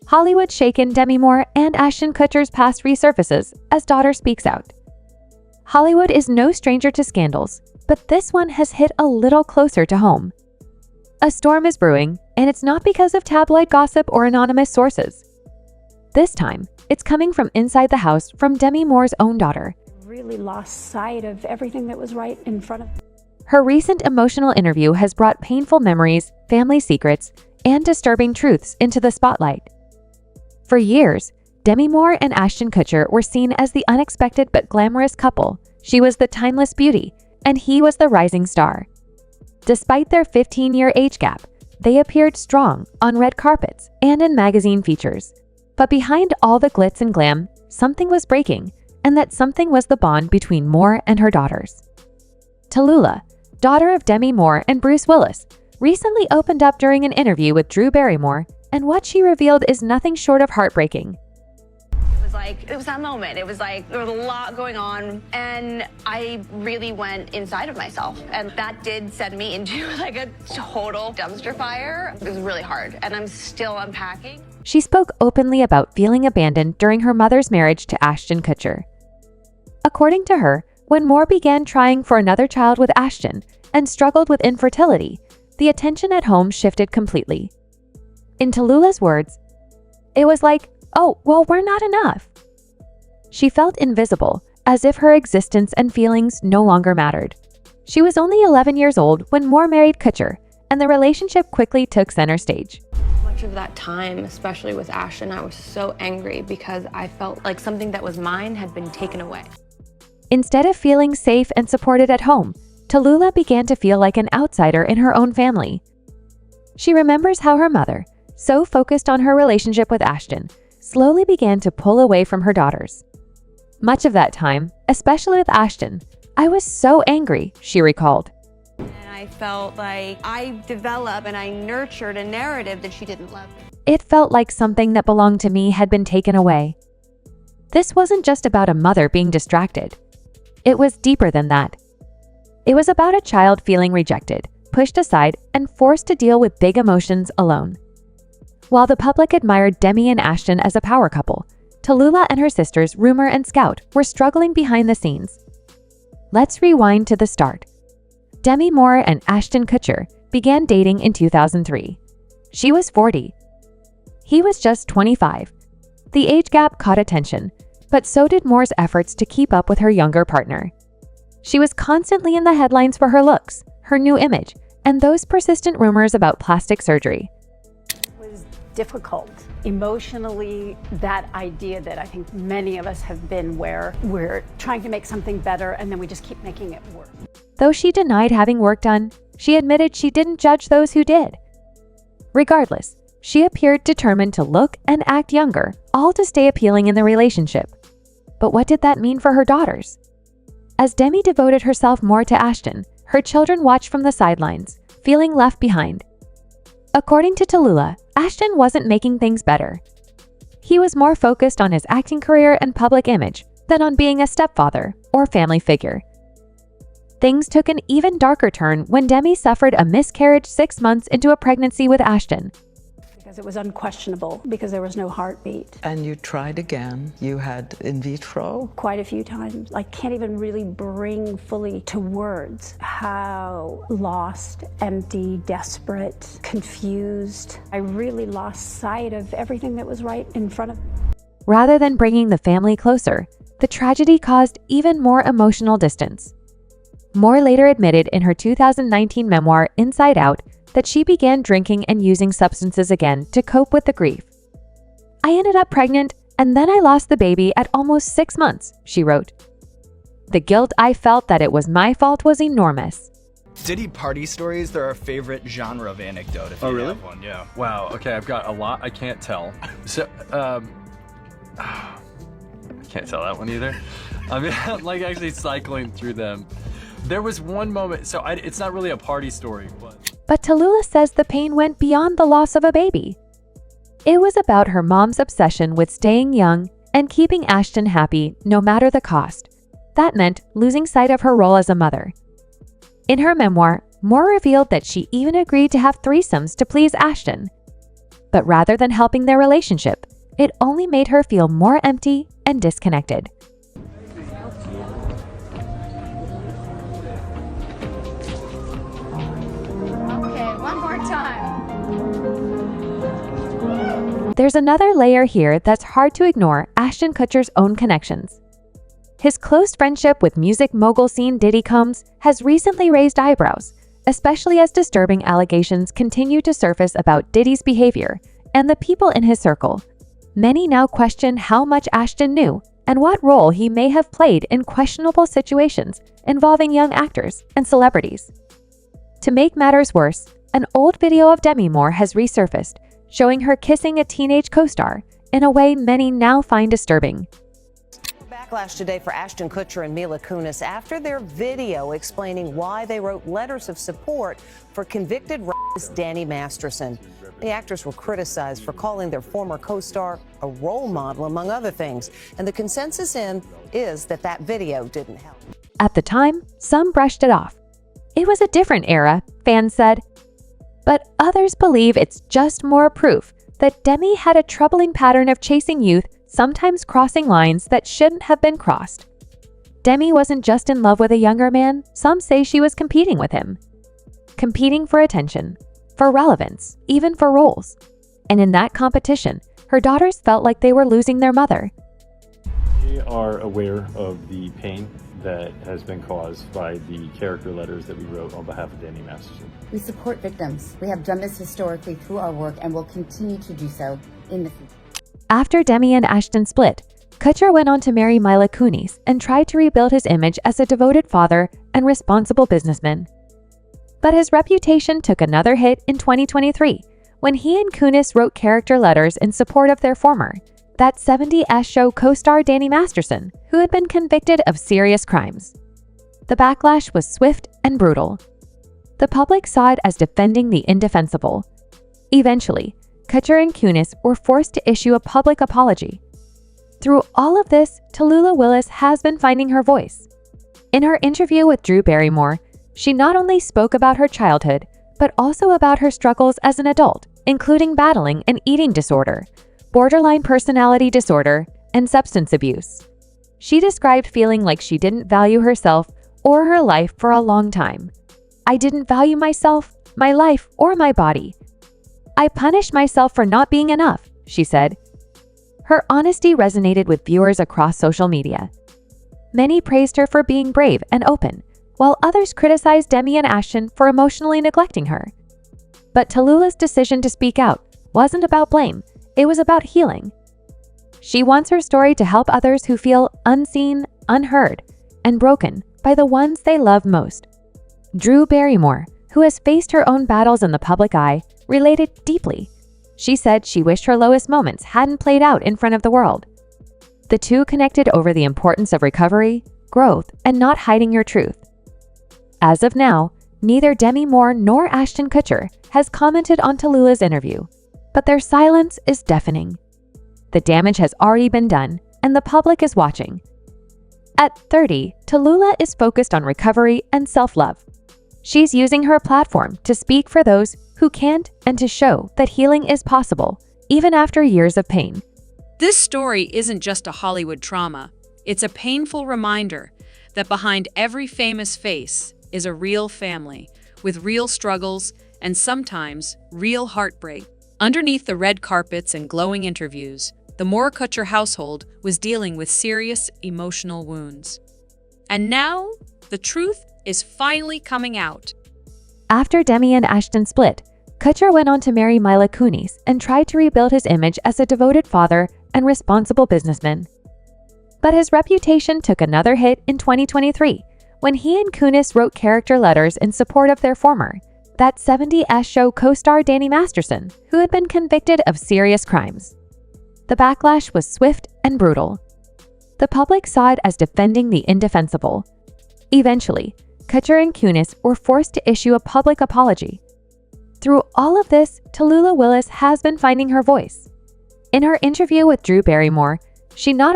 Hollywood shaken Demi Moore and Ashton Kutcher's past resurfaces as daughter speaks out. Hollywood is no stranger to scandals, but this one has hit a little closer to home. A storm is brewing, and it's not because of tabloid gossip or anonymous sources. This time, it's coming from inside the house from Demi Moore's own daughter. Really lost sight of everything that was right in front of me. Her recent emotional interview has brought painful memories, family secrets, and disturbing truths into the spotlight. For years, Demi Moore and Ashton Kutcher were seen as the unexpected but glamorous couple. She was the timeless beauty, and he was the rising star. Despite their 15-year age gap, they appeared strong on red carpets and in magazine features. But behind all the glitz and glam, something was breaking, and that something was the bond between Moore and her daughters. Tallulah, daughter of Demi Moore and Bruce Willis, recently opened up during an interview with Drew Barrymore, and what she revealed is nothing short of heartbreaking. It was that moment. It was like there was a lot going on, and I really went inside of myself, and that did send me into like a total dumpster fire. It was really hard, and I'm still unpacking. She spoke openly about feeling abandoned during her mother's marriage to Ashton Kutcher. According to her, when Moore began trying for another child with Ashton and struggled with infertility, the attention at home shifted completely. In Tallulah's words, it was like, "Oh, well, we're not enough." She felt invisible, as if her existence and feelings no longer mattered. She was only 11 years old when Moore married Kutcher, and the relationship quickly took center stage. Much of that time, especially with Ashton, I was so angry because I felt like something that was mine had been taken away. Instead of feeling safe and supported at home, Tallulah began to feel like an outsider in her own family. She remembers how her mother, so focused on her relationship with Ashton, slowly began to pull away from her daughters. Much of that time, especially with Ashton, I was so angry, she recalled. And I felt like I developed and I nurtured a narrative that she didn't love. It felt like something that belonged to me had been taken away. This wasn't just about a mother being distracted. It was deeper than that. It was about a child feeling rejected, pushed aside, and forced to deal with big emotions alone. While the public admired Demi and Ashton as a power couple, Tallulah and her sisters Rumor and Scout were struggling behind the scenes. Let's rewind to the start. Demi Moore and Ashton Kutcher began dating in 2003. She was 40. He was just 25. The age gap caught attention, but so did Moore's efforts to keep up with her younger partner. She was constantly in the headlines for her looks, her new image, and those persistent rumors about plastic surgery. It was difficult. Emotionally, that idea that I think many of us have been where we're trying to make something better and then we just keep making it worse. Though she denied having work done, she admitted she didn't judge those who did. Regardless, she appeared determined to look and act younger, all to stay appealing in the relationship. But what did that mean for her daughters? As Demi devoted herself more to Ashton, her children watched from the sidelines, feeling left behind. According to Tallulah, Ashton wasn't making things better. He was more focused on his acting career and public image than on being a stepfather or family figure. Things took an even darker turn when Demi suffered a miscarriage 6 months into a pregnancy with Ashton. Because it was unquestionable, because there was no heartbeat. And you tried again. You had in vitro? Quite a few times. I can't even really bring fully to words how lost, empty, desperate, confused. I really lost sight of everything that was right in front of me. Rather than bringing the family closer, the tragedy caused even more emotional distance. Moore later admitted in her 2019 memoir, Inside Out, that she began drinking and using substances again to cope with the grief. "I ended up pregnant, and then I lost the baby at almost 6 months," she wrote. "The guilt I felt that it was my fault was enormous." Diddy party stories, they're our favorite genre of anecdote. If you really? have one, yeah. Wow, okay, I've got a lot I can't tell. So, I can't tell that one either. I mean, I'm like actually cycling through them. There was one moment, so it's not really a party story, But Tallulah says the pain went beyond the loss of a baby. It was about her mom's obsession with staying young and keeping Ashton happy no matter the cost. That meant losing sight of her role as a mother. In her memoir, Moore revealed that she even agreed to have threesomes to please Ashton. But rather than helping their relationship, it only made her feel more empty and disconnected. Okay, one more time. There's another layer here that's hard to ignore: Ashton Kutcher's own connections. His close friendship with music mogul scene Diddy Combs has recently raised eyebrows, especially as disturbing allegations continue to surface about Diddy's behavior and the people in his circle. Many now question how much Ashton knew and what role he may have played in questionable situations involving young actors and celebrities. To make matters worse, an old video of Demi Moore has resurfaced, showing her kissing a teenage co-star in a way many now find disturbing. Backlash today for Ashton Kutcher and Mila Kunis after their video explaining why they wrote letters of support for convicted rapist Danny Masterson. The actors were criticized for calling their former co-star a role model, among other things, and the consensus is that video didn't help. At the time, some brushed it off. It was a different era, fans said. But others believe it's just more proof that Demi had a troubling pattern of chasing youth, sometimes crossing lines that shouldn't have been crossed. Demi wasn't just in love with a younger man, some say she was competing with him. Competing for attention, for relevance, even for roles. And in that competition, her daughters felt like they were losing their mother. We are aware of the pain that has been caused by the character letters that we wrote on behalf of Danny Masterson. We support victims. We have done this historically through our work and will continue to do so in the future. After Demi and Ashton split, Kutcher went on to marry Mila Kunis and tried to rebuild his image as a devoted father and responsible businessman. But his reputation took another hit in 2023 when he and Kunis wrote character letters in support of their former, That 70s Show co-star Danny Masterson, who had been convicted of serious crimes. The backlash was swift and brutal. The public saw it as defending the indefensible. Eventually, Kutcher and Kunis were forced to issue a public apology. Through all of this, Tallulah Willis has been finding her voice. In her interview with Drew Barrymore, she not only spoke about her childhood, but also about her struggles as an adult, including battling an eating disorder, borderline personality disorder, and substance abuse. She described feeling like she didn't value herself or her life for a long time. "I didn't value myself, my life, or my body. I punished myself for not being enough," she said. Her honesty resonated with viewers across social media. Many praised her for being brave and open, while others criticized Demi and Ashton for emotionally neglecting her. But Tallulah's decision to speak out wasn't about blame, it was about healing. She wants her story to help others who feel unseen, unheard, and broken by the ones they love most. Drew Barrymore, who has faced her own battles in the public eye, related deeply. She said she wished her lowest moments hadn't played out in front of the world. The two connected over the importance of recovery, growth, and not hiding your truth. As of now, neither Demi Moore nor Ashton Kutcher has commented on Tallulah's interview, but their silence is deafening. The damage has already been done, and the public is watching. At 30, Tallulah is focused on recovery and self-love. She's using her platform to speak for those who can't and to show that healing is possible, even after years of pain. This story isn't just a Hollywood trauma. It's a painful reminder that behind every famous face is a real family, with real struggles and sometimes real heartbreak. Underneath the red carpets and glowing interviews, the Moore Kutcher household was dealing with serious emotional wounds. And now, the truth is finally coming out. After Demi and Ashton split, Kutcher went on to marry Mila Kunis and tried to rebuild his image as a devoted father and responsible businessman. But his reputation took another hit in 2023 when he and Kunis wrote character letters in support of their former, That 70s Show co-star Danny Masterson, who had been convicted of serious crimes. The backlash was swift and brutal. The public saw it as defending the indefensible. Eventually, Kutcher and Kunis were forced to issue a public apology. Through all of this, Tallulah Willis has been finding her voice. In her interview with Drew Barrymore, she not only